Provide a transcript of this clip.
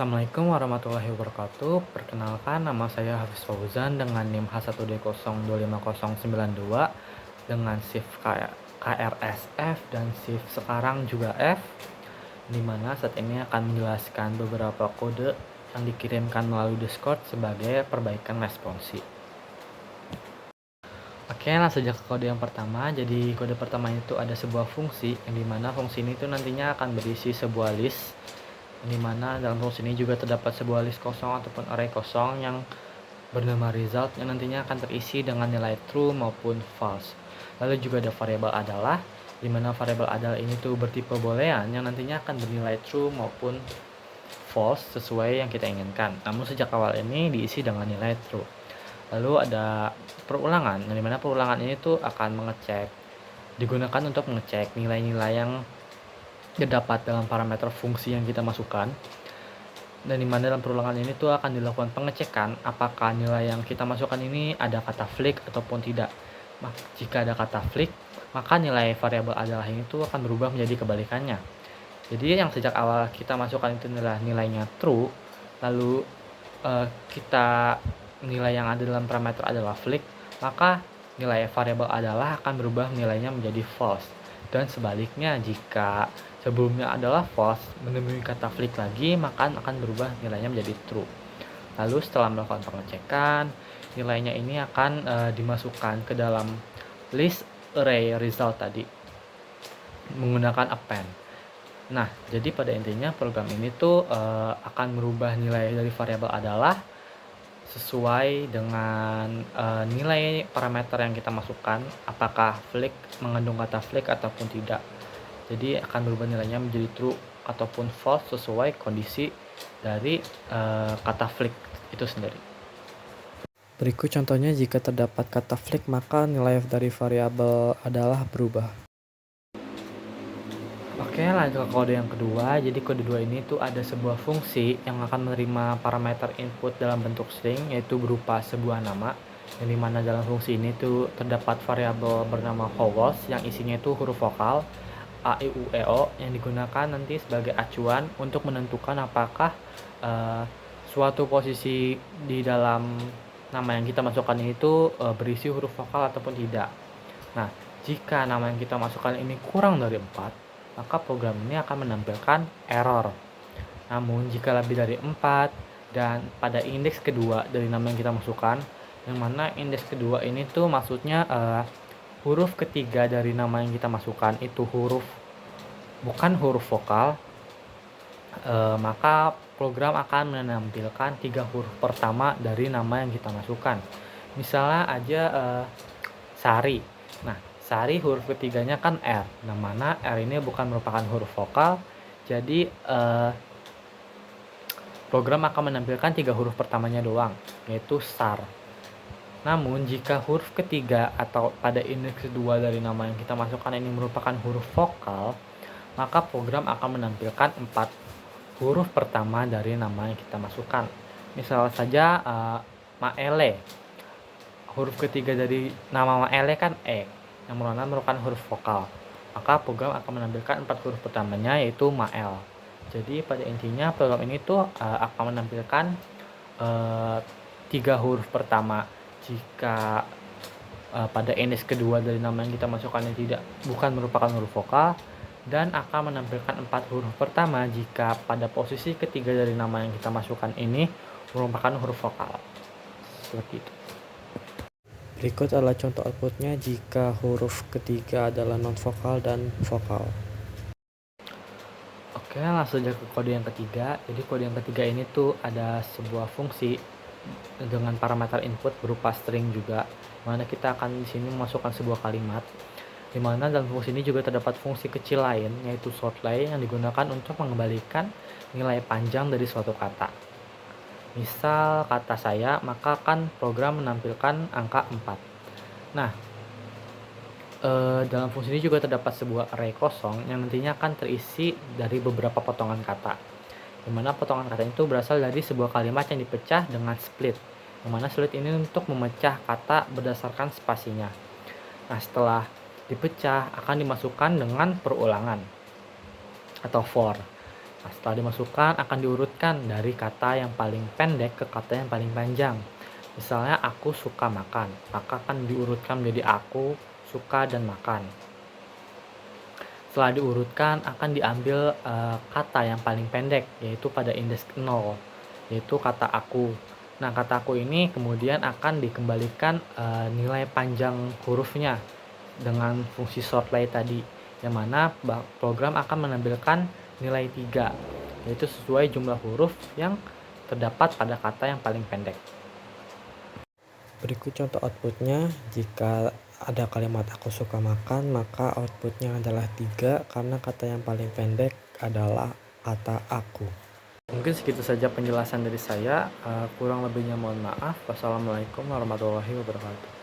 Assalamualaikum warahmatullahi wabarakatuh. Perkenalkan, nama saya Hafiz Fauzan dengan NIM H1D025092 dengan shift KRSF dan shift sekarang juga F, di mana saat ini akan menjelaskan beberapa kode yang dikirimkan melalui Discord sebagai perbaikan responsi. Oke, langsung saja ke kode yang pertama. Jadi kode pertama itu ada sebuah fungsi yang dimana fungsi ini tuh nantinya akan berisi sebuah list, di mana dalam fungsi ini juga terdapat sebuah list kosong ataupun array kosong yang bernama result yang nantinya akan terisi dengan nilai true maupun false. Lalu juga ada variabel adalah, di mana variabel adalah ini tuh bertipe boolean yang nantinya akan bernilai true maupun false sesuai yang kita inginkan. Namun sejak awal ini diisi dengan nilai true. Lalu ada perulangan, yang dimana perulangan ini tuh akan digunakan untuk mengecek nilai-nilai yang terdapat dalam parameter fungsi yang kita masukkan, dan dimana dalam perulangan ini tuh akan dilakukan pengecekan apakah nilai yang kita masukkan ini ada kata flick ataupun tidak. Jika ada kata flick, maka nilai variabel adalah ini tuh akan berubah menjadi kebalikannya. Jadi yang sejak awal kita masukkan itu nilainya true, lalu kita nilai yang ada dalam parameter adalah flick, maka nilai variabel adalah akan berubah nilainya menjadi false. Dan sebaliknya, jika sebelumnya adalah false menemui kata flick lagi, maka akan berubah nilainya menjadi true. Lalu setelah melakukan pengecekan, nilainya ini akan dimasukkan ke dalam list array result tadi menggunakan append. Nah, jadi pada intinya program ini tuh akan merubah nilai dari variabel adalah sesuai dengan nilai parameter yang kita masukkan, apakah flick mengandung kata flick ataupun tidak. Jadi akan berubah nilainya menjadi true ataupun false sesuai kondisi dari kata flick itu sendiri. Berikut contohnya, jika terdapat kata flick maka nilai dari variabel adalah berubah. Oke, lanjut ke kode yang kedua. Jadi kode 2 ini tuh ada sebuah fungsi yang akan menerima parameter input dalam bentuk string, yaitu berupa sebuah nama, yang dimana dalam fungsi ini tuh terdapat variabel bernama vowels yang isinya itu huruf vokal A, I, U, E, O yang digunakan nanti sebagai acuan untuk menentukan apakah suatu posisi di dalam nama yang kita masukkan ini tuh berisi huruf vokal ataupun tidak. Nah, jika nama yang kita masukkan ini kurang dari 4, maka program ini akan menampilkan error. Namun jika lebih dari 4 dan pada indeks kedua dari nama yang kita masukkan, yang mana indeks kedua ini tuh maksudnya huruf ketiga dari nama yang kita masukkan itu bukan huruf vokal, maka program akan menampilkan 3 huruf pertama dari nama yang kita masukkan. Misalnya aja Sari. Nah, Sari huruf ketiganya kan R, yang mana R ini bukan merupakan huruf vokal, jadi program akan menampilkan 3 huruf pertamanya doang, yaitu SAR. Namun jika huruf ketiga atau pada indeks kedua dari nama yang kita masukkan ini merupakan huruf vokal, maka program akan menampilkan 4 huruf pertama dari nama yang kita masukkan. Misal saja Maele, huruf ketiga dari nama Maele kan E, yang merupakan huruf vokal, maka program akan menampilkan 4 huruf pertamanya yaitu Mael. Jadi pada intinya program ini tuh akan menampilkan 3 huruf pertama jika pada indeks kedua dari nama yang kita masukkan ini bukan merupakan huruf vokal, dan akan menampilkan 4 huruf pertama jika pada posisi ketiga dari nama yang kita masukkan ini merupakan huruf vokal. Seperti itu. Berikut adalah contoh outputnya jika huruf ketiga adalah non-vokal dan vokal. Oke, langsung aja ke kode yang ketiga. Jadi kode yang ketiga ini tuh ada sebuah fungsi dengan parameter input berupa string juga, mana kita akan di sini memasukkan sebuah kalimat, di mana dalam fungsi ini juga terdapat fungsi kecil lain yaitu shortly yang digunakan untuk mengembalikan nilai panjang dari suatu kata. Misal kata saya, maka kan program menampilkan angka 4. Nah, dalam fungsi ini juga terdapat sebuah array kosong yang nantinya akan terisi dari beberapa potongan kata, di mana potongan kata itu berasal dari sebuah kalimat yang dipecah dengan split, yang mana split ini untuk memecah kata berdasarkan spasinya. Nah, setelah dipecah akan dimasukkan dengan perulangan atau for. Nah, setelah dimasukkan akan diurutkan dari kata yang paling pendek ke kata yang paling panjang. Misalnya aku suka makan, maka akan diurutkan menjadi aku suka dan makan. Setelah diurutkan akan diambil kata yang paling pendek, yaitu pada indeks 0, yaitu kata aku. Nah, kata aku ini kemudian akan dikembalikan nilai panjang hurufnya dengan fungsi shortly tadi, yang mana program akan menampilkan nilai 3, yaitu sesuai jumlah huruf yang terdapat pada kata yang paling pendek. Berikut contoh outputnya. Jika ada kalimat aku suka makan, maka outputnya adalah 3 karena kata yang paling pendek adalah kata aku. Mungkin segitu saja penjelasan dari saya. Kurang lebihnya mohon maaf. Wassalamualaikum warahmatullahi wabarakatuh.